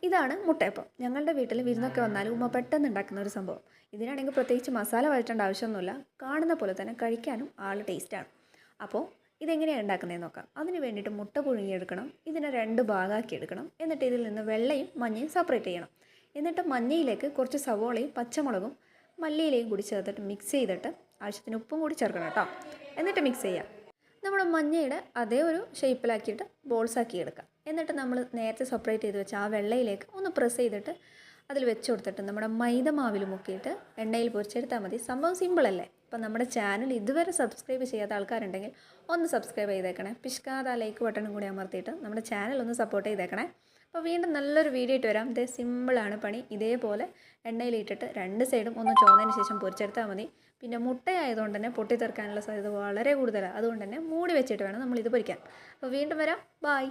ഇതാണ് മുട്ടയപ്പം. ഞങ്ങളുടെ വീട്ടിൽ വിരുന്നൊക്കെ വന്നാൽ ഉമ്മ പെട്ടെന്ന് ഉണ്ടാക്കുന്ന ഒരു സംഭവം. ഇതിനാണെങ്കിൽ പ്രത്യേകിച്ച് മസാല വഴറ്റേണ്ട ആവശ്യമൊന്നുമില്ല. കാണുന്ന പോലെ തന്നെ കഴിക്കാനും ടേസ്റ്റാണ്. അപ്പോൾ ഇതെങ്ങനെയാണ് ഉണ്ടാക്കുന്നതെന്ന് നോക്കാം. അതിന് വേണ്ടിയിട്ട് മുട്ട പുഴുങ്ങിയെടുക്കണം. ഇതിനെ 2 ഭാഗമാക്കി എടുക്കണം. എന്നിട്ട് ഇതിൽ നിന്ന് വെള്ളയും മഞ്ഞയും സെപ്പറേറ്റ് ചെയ്യണം. എന്നിട്ട് മഞ്ഞയിലേക്ക് കുറച്ച് സവോളയും പച്ചമുളകും മല്ലിയിലയും കൂടി ചേർത്തിട്ട് മിക്സ് ചെയ്തിട്ട് ആവശ്യത്തിന് ഉപ്പും കൂടി ചേർക്കണം കേട്ടോ. എന്നിട്ട് മിക്സ് ചെയ്യാം. നമ്മുടെ മഞ്ഞയുടെ അതേ ഒരു ഷേപ്പിലാക്കിയിട്ട് ബോൾസാക്കി എടുക്കാം. എന്നിട്ട് നമ്മൾ നേരത്തെ സെപ്പറേറ്റ് ചെയ്ത് വെച്ച ആ വെള്ളയിലേക്ക് ഒന്ന് പ്രസ് ചെയ്തിട്ട് അതിൽ വെച്ച് കൊടുത്തിട്ട് നമ്മുടെ മൈദ മാവിൽ മുക്കിയിട്ട് എണ്ണയിൽ പൊരിച്ചെടുത്താൽ മതി. സംഭവം സിമ്പിളല്ലേ? അപ്പം നമ്മുടെ ചാനൽ ഇതുവരെ സബ്സ്ക്രൈബ് ചെയ്യാത്ത ആൾക്കാരുണ്ടെങ്കിൽ ഒന്ന് സബ്സ്ക്രൈബ് ചെയ്തേക്കണേ. പിഷ്കാതെ ആ ലൈക്ക് ബട്ടണും കൂടി അമർത്തിയിട്ട് നമ്മുടെ ചാനൽ ഒന്ന് സപ്പോർട്ട് ചെയ്തേക്കണേ. അപ്പോൾ വീണ്ടും നല്ലൊരു വീഡിയോ ആയിട്ട് വരാം. ഇതേ സിമ്പിളാണ് പണി. ഇതേപോലെ എണ്ണയിലിട്ടിട്ട് 2 സൈഡും ഒന്ന് ചോന്നതിന് ശേഷം പൊരിച്ചെടുത്താൽ മതി. പിന്നെ മുട്ടയായതുകൊണ്ട് തന്നെ പൊട്ടിത്തെറിക്കാനുള്ള സാധ്യത വളരെ കൂടുതലാണ്. അതുകൊണ്ട് തന്നെ മൂടി വെച്ചിട്ട് വേണം നമ്മളിത് പൊരിക്കാൻ. അപ്പോൾ വീണ്ടും വരാം. ബായ്.